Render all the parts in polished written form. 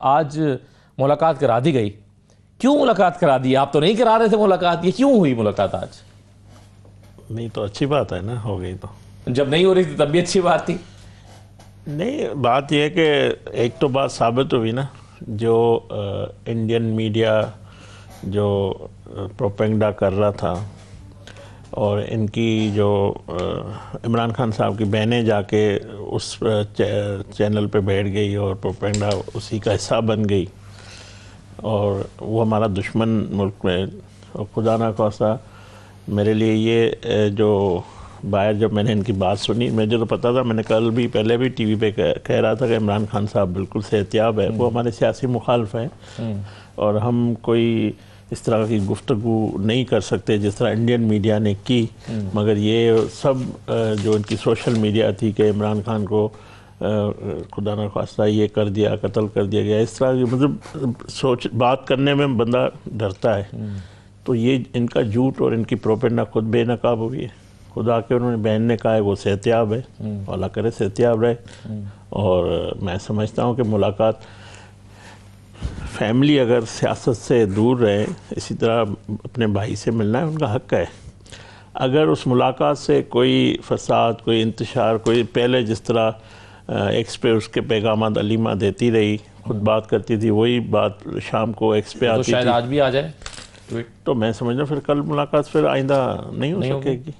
आज मुलाकात करा दी गई। क्यों मुलाकात करा दी? आप तो नहीं करा रहे थे मुलाकात, ये क्यों हुई मुलाकात आज? नहीं तो अच्छी बात है ना, हो गई तो। जब नहीं हो रही थी तब भी अच्छी बात थी। नहीं, बात यह है कि एक तो बात साबित हुई ना, जो इंडियन मीडिया जो प्रोपेगेंडा कर रहा था और इनकी जो इमरान खान साहब की बहनें जाके उस चैनल पे बैठ गई और प्रोपेगेंडा उसी का हिस्सा बन गई और वो हमारा दुश्मन मुल्क में। और खुदा ना खास्ता मेरे लिए ये जो बाहर जब मैंने इनकी बात सुनी, मुझे तो पता था, मैंने कल भी पहले भी टीवी पे कह रहा था कि इमरान खान साहब बिल्कुल सेहतियाब है, वो हमारे सियासी मुखालफ हैं और हम कोई इस तरह की गुफ्तगू नहीं कर सकते जिस तरह इंडियन मीडिया ने की। मगर ये सब जो इनकी सोशल मीडिया थी कि इमरान खान को खुदा न खास्ता ये कर दिया, कत्ल कर दिया गया, इस तरह की मतलब बात करने में बंदा डरता है। तो ये इनका झूठ और इनकी प्रोपेगेंडा खुद बेनकाब हुई है। खुदा के उन्होंने बहन ने कहा है वो सेहतियाब है, अल्लाह करे सेहतियाब रहे। और मैं समझता हूँ कि मुलाकात, फैमिली अगर सियासत से दूर रहे, इसी तरह अपने भाई से मिलना है उनका हक़ है। अगर उस मुलाकात से कोई फसाद, कोई इंतशार, कोई पहले जिस तरह एक्स पे उसके पैगाम अलीमा देती रही, खुद बात करती थी, वही बात शाम को एक्स पे आती थी, शायद आज भी आ जाए तो मैं समझता फिर कल मुलाकात फिर आइंदा नहीं हो सकेगी।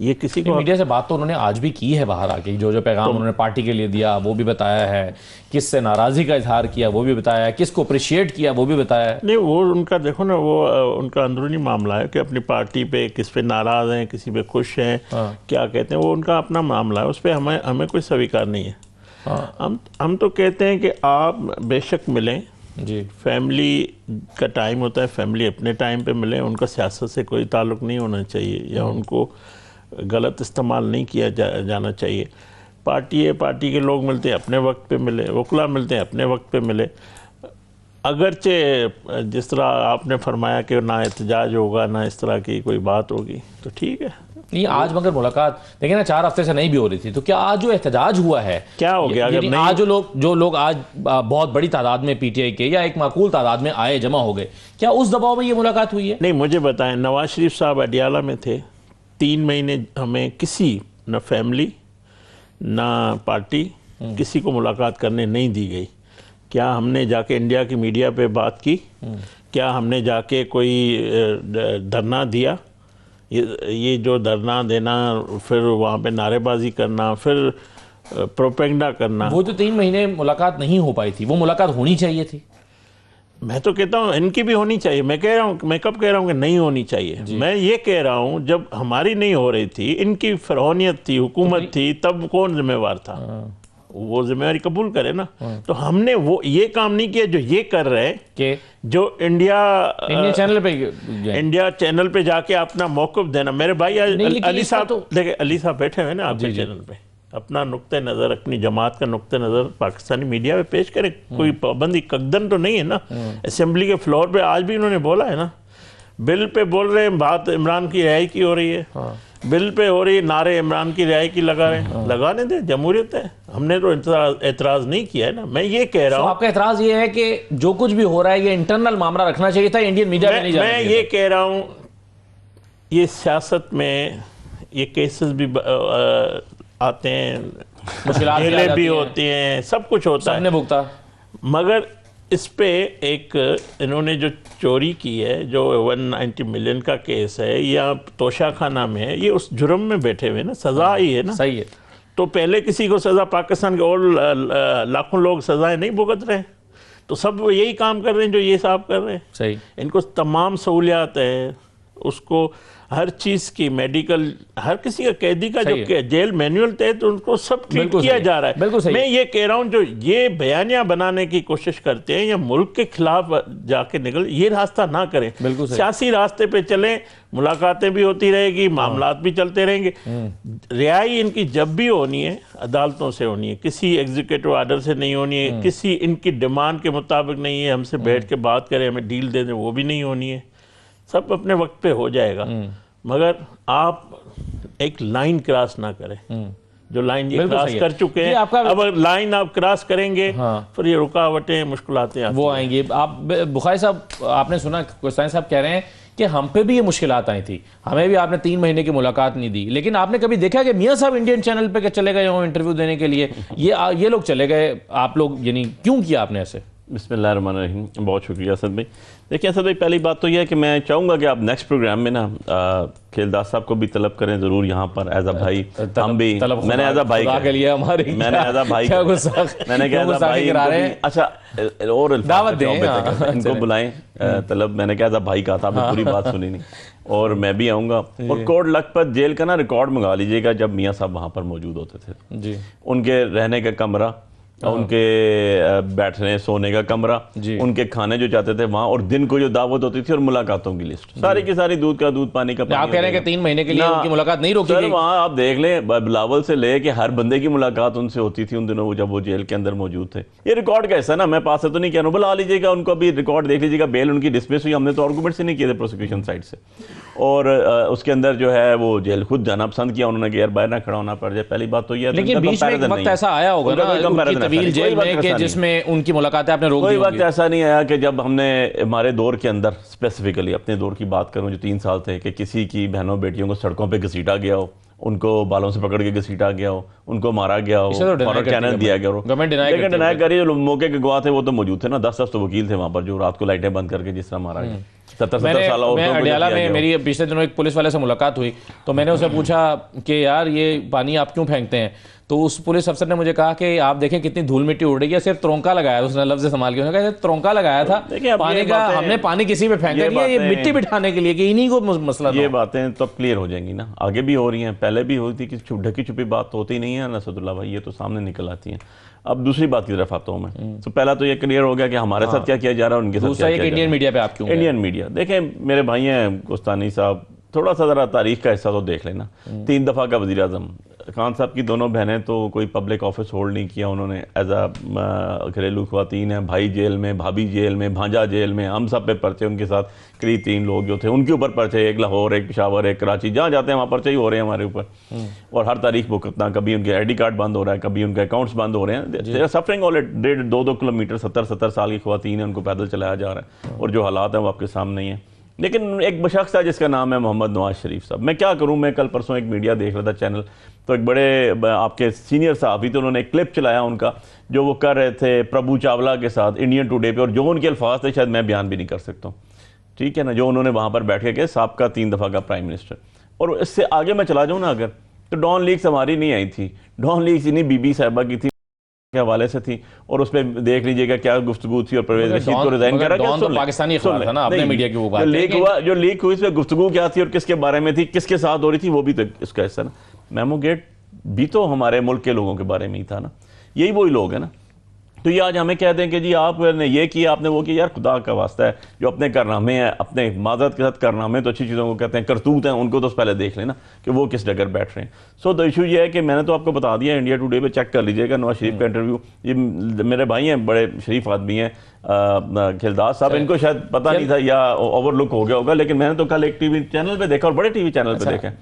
ये किसी को मीडिया से बात तो उन्होंने आज भी की है, बाहर आके जो जो पैगाम उन्होंने पार्टी के लिए दिया वो भी बताया है, किससे नाराज़गी का इजहार किया वो भी बताया है, किसको अप्रिशिएट किया वो भी बताया है। नहीं, वो उनका देखो ना, वो उनका अंदरूनी मामला है कि अपनी पार्टी पे किस पे नाराज़ हैं, किसी पे खुश हैं, क्या कहते हैं, वो उनका अपना मामला है, उस पर हमें कोई स्वीकार नहीं है। हम तो कहते हैं कि आप बेशक मिलें जी, फैमिली का टाइम होता है, फैमिली अपने टाइम पे मिले, उनका सियासत से कोई ताल्लुक़ नहीं होना चाहिए या उनको गलत इस्तेमाल नहीं किया जाना चाहिए। पार्टी है, पार्टी के लोग मिलते हैं अपने वक्त पे मिले, वकला मिलते हैं अपने वक्त पे मिले। अगरचे जिस तरह आपने फरमाया कि ना एहतजाज होगा ना इस तरह की कोई बात होगी, तो ठीक है। नहीं, आज मगर मुलाकात देखिए ना 4 हफ्ते से नहीं भी हो रही थी, तो क्या आज जो एहतजाज हुआ है क्या हो गया? अगर आज जो लोग आज बहुत बड़ी तादाद में पीटीआई के या एक माकूल तादाद में आए, जमा हो गए, क्या उस दबाव में ये मुलाकात हुई है? नहीं, मुझे बताएं, नवाज शरीफ साहब अडियाला में थे 3 महीने, हमें किसी न फैमिली ना पार्टी किसी को मुलाकात करने नहीं दी गई। क्या हमने जाके इंडिया की मीडिया पे बात की? क्या हमने जाके कोई धरना दिया? ये जो धरना देना, फिर वहाँ पे नारेबाजी करना, फिर प्रोपेगेंडा करना, वो जो 3 महीने मुलाकात नहीं हो पाई थी, वो मुलाकात होनी चाहिए थी। मैं तो कहता हूँ इनकी भी होनी चाहिए। मैं कह रहा हूँ, मैं कब कह रहा हूँ कि नहीं होनी चाहिए? मैं ये कह रहा हूँ जब हमारी नहीं हो रही थी, इनकी फरौनियत थी, हुकूमत थी, तब कौन जिम्मेवार था? वो जिम्मेवारी कबूल करे ना। तो हमने वो ये काम नहीं किया जो ये कर रहे हैं कि जो इंडिया चैनल पे जाके अपना मौक़िफ़ देना। मेरे भाई अली साहब, देखिए अली साहब बैठे हुए ना आपके चैनल पे, अपना नुक्ते नज़र, अपनी जमात का नुक्ते नज़र पाकिस्तानी मीडिया पे पेश करें। कोई पाबंदी कदन तो नहीं है ना। असेंबली के फ्लोर पे आज भी उन्होंने बोला है ना, बिल पे बोल रहे हैं, बात इमरान की रिहाई की हो रही है, बिल पे हो रही है, नारे इमरान की रिहाई की लगा रहे हैं, लगाने दें, जमहूरियत है। हमने तो एतराज़ नहीं किया है ना। मैं ये कह रहा हूँ, आपका एतराज़ ये है कि जो कुछ भी हो रहा है ये इंटरनल मामला रखना चाहिए था, इंडियन मीडिया में नहीं जाना चाहिए। मैं ये कह रहा हूँ, ये सियासत में ये केसेस भी आते हैं, जेलें भी होती हैं, सब कुछ होता है, भुगता। मगर इस पे एक इन्होंने जो चोरी की है, जो 190 मिलियन का केस है, या तोशाखाना में है, ये उस जुर्म में बैठे हुए ना, सज़ा ही है ना। सही है। तो पहले किसी को सज़ा, पाकिस्तान के और लाखों लोग सज़ाएं नहीं भुगत रहे, तो सब यही काम कर रहे हैं जो ये साहब कर रहे हैं। सही, इनको तमाम सहूलियात है, उसको हर चीज़ की, मेडिकल, हर किसी का कैदी का जो जेल मैनुअल तय, तो उनको सब ट्रीट किया जा रहा है। मैं ये कह रहा हूँ जो ये बयानियाँ बनाने की कोशिश करते हैं या मुल्क के खिलाफ जाके निकल, ये रास्ता ना करें, सियासी रास्ते पे चलें, मुलाकातें भी होती रहेगी, मामलात भी चलते रहेंगे। रिहाई इनकी जब भी होनी है अदालतों से होनी है, किसी एग्जीक्यूटिव आर्डर से नहीं होनी है, किसी इनकी डिमांड के मुताबिक नहीं है, हमसे बैठ के बात करें, हमें डील दे दें, वो भी नहीं होनी है। सब अपने वक्त पे हो जाएगा, मगर आप एक लाइन क्रॉस ना करें। जो लाइन ये बिल्कुल क्रॉस सही है। कर चुके ये हैं, आपका- अब लाइन आप क्रॉस करेंगे हाँ। फिर ये रुकावटें मुश्किलातें आती वो हैं। आएंगे। आप बुखारी साहब, आपने सुना कोस्तानी साहब कह रहे हैं कि हम पे भी ये मुश्किलात आई थी, हमें भी आपने 3 महीने की मुलाकात नहीं दी, लेकिन आपने कभी देखा कि मियां साहब इंडियन चैनल पे चले गए हों इंटरव्यू देने के लिए, ये लोग चले गए, आप लोग यानी क्यों किया आपने ऐसे? बिस्मिल्लाहिर्रहमानिर्रहीम, बहुत शुक्रिया असद भाई। देखिए असद भाई, पहली बात तो यह है कि मैं चाहूँगा कि आप नेक्स्ट प्रोग्राम में ना खेलदास साहब को भी तलब करें ज़रूर यहाँ पर एज अ भाई। हम भी, मैंने एज अ भाई के लिए हमारे मैंने एज अ भाई क्या गुस्सा, मैंने कहा गुस्सा भाई करा रहे हैं। अच्छा और दावत दें, हाँ, इनको बुलाएं तलब, मैंने कहा था भाई का था, आपने पूरी बात सुनी नहीं, और मैं भी आऊँगा। और कोट लखपत जेल का ना रिकॉर्ड मंगा लीजिएगा जब मियाँ साहब वहाँ पर मौजूद होते थे जी, उनके रहने का कमरा, उनके बैठने सोने का कमरा, उनके खाने जो जाते थे वहाँ, और दिन को जो दावत होती थी और मुलाकातों की लिस्ट सारी की सारी, दूध का दूध पानी का पानी। आप कह रहे हैं कि 3 महीने के लिए उनकी मुलाकात नहीं रोकी गई? वहाँ आप देख लें बिलावल से ले कि हर बंदे की मुलाकात उनसे होती थी उन दिनों जब वो जेल के अंदर मौजूद थे। ये रिकॉर्ड का हिस्सा ना, मैं पास से तो नहीं कह रहा हूँ, बुला लीजिएगा उनको, अभी रिकॉर्ड देख लीजिएगा। बेल उनकी डिसमिस हुई, हमने तो आर्गूमेंट से नहीं किए थे प्रोसिक्यूशन साइड से, और उसके अंदर जो है वो जेल खुद जाना पसंद किया उन्होंने कि यार बाहर ना खड़ा होना पड़ जाए। पहली बात तो ये, लेकिन बीच में एक वक्त ऐसा आया होगा ना उनकी तवील जेल में कि जिसमें उनकी मुलाकातें आपने रोक दी कोई होंगी। वक्त ऐसा नहीं आया कि जब हमने हमारे दौर के अंदर, स्पेसिफिकली अपने दौर की बात करूं जो 3 साल थे, कि किसी की बहनों बेटियों को सड़कों पे घसीटा गया हो, उनको बालों से पकड़ के घसीटा गया हो, उनको मारा गया हो, और चैनल दिया गया हो। गवर्नमेंट लेकिन डिनाई करी, जो मौके के गवाह थे वो तो मौजूद थे ना, 10 तो वकील थे वहां पर जो रात को लाइटें बंद करके जिस तरह मारा गया। 70 साल मैं अडियाला में मेरी पिछले दिनों एक पुलिस वाले से मुलाकात हुई, तो मैंने उसे पूछा कि यार ये पानी आप क्यों फेंकते हैं, तो उस पुलिस अफसर ने मुझे कहा कि आप देखें कितनी धूल मिट्टी उड़ रही है, सिर्फ त्रोंका लगाया था, उसने लफ्ज़ संभाल के उन्होंने कहा त्रोंका लगाया था पानी का, हमने पानी किसी पे फेंका नहीं है, ये मिट्टी बिठाने के लिए कि इन्हीं को मसला। ये बातें तो क्लियर हो जाएंगी ना, आगे भी हो रही हैं, पहले भी होती कि ढकी छुपी बात तो होती नहीं है ना सदुल्ला भाई, ये तो सामने निकल आती है। अब दूसरी बात की तरफ आता हूँ मैं, तो पहला तो ये क्लियर हो गया कि हमारे साथ क्या किया जा रहा है, उनके साथ क्या किया जा रहा है। इंडियन मीडिया पे आप क्यों? इंडियन मीडिया देखें, मेरे भाई हैं कोस्तानी साहब, थोड़ा सा ज़रा तारीख का हिस्सा तो देख लेना। 3 दफ़ा का वज़ीर आज़म, खान साहब की दोनों बहनें तो कोई पब्लिक ऑफिस होल्ड नहीं किया उन्होंने, एज आ घरेलू ख़वातीन हैं, भाई जेल में, भाभी जेल में, भांजा जेल में, हम सब पे पर्चे उनके साथ करीब 3 लोग जो थे उनके ऊपर पर्चे, एक लाहौर, एक पेशावर, एक कराची, जहाँ जाते हैं वहाँ पर्चे ही हो रहे हैं हमारे ऊपर। और हर तारीख वो कितना, कभी उनके ID कार्ड बंद हो रहा है, कभी उनके अकाउंट्स बंद हो रहे हैं। सफरिंग ऑल 1.5-2 किलोमीटर 70 साल की ख़वातीन है, उनको पैदल चलाया जा रहा है, और जो हालात हैं वो आपके सामने ही हैं। लेकिन एक शख्स है जिसका नाम है मोहम्मद नवाज शरीफ साहब। मैं क्या करूं, मैं कल परसों एक मीडिया देख रहा था चैनल, तो एक बड़े आपके सीनियर साहब ही तो उन्होंने एक क्लिप चलाया उनका, जो वो कर रहे थे प्रभु चावला के साथ इंडियन टुडे पे, और जो उनके अल्फाज थे शायद मैं बयान भी नहीं कर सकता हूँ, ठीक है ना, जो उन्होंने वहाँ पर बैठ के साबका 3 दफ़ा का प्राइम मिनिस्टर। और इससे आगे मैं चला जाऊँ ना अगर, तो डॉन लीग्स हमारी नहीं आई थी, डॉन लीग्स इन्हीं बीबी साहिबा की थी के हवाले से थी, और उसमें देख लीजिएगा क्या गुफ्तगू थी, और परवेज रशीद को रिजाइन करा क्या, तो पाकिस्तानी अखबार था ना, अपने मीडिया की वो बात जो लीक हुई इसमें गुफ्तगू क्या थी और किसके बारे में थी, किसके साथ हो रही थी, वो भी तो इसका हिस्सा ना। मेमो गेट भी तो हमारे मुल्क के लोगों के बारे में ही था ना, यही वही लोग हैं ना। तो ये आज हमें कह दें कि जी आपने ये किया, आपने वो किया, यार खुदा का वास्ता है, जो अपने कारनामे हैं, अपने माजरत के साथ कारनामे तो अच्छी चीज़ों को कहते हैं, करतूत हैं उनको तो पहले देख लेना कि वो किस जगह बैठ रहे हैं। सो द इशू ये है कि मैंने तो आपको बता दिया, इंडिया टुडे पे चेक कर लीजिएगा नवाज शरीफ का इंटरव्यू। ये मेरे भाई हैं, बड़े शरीफ आदमी हैं खिलदास साहब, इनको शायद पता नहीं था या ओवरलुक हो गया होगा, लेकिन मैंने तो कल एक टीवी चैनल पे देखा, और बड़े टीवी चैनल पे देखा।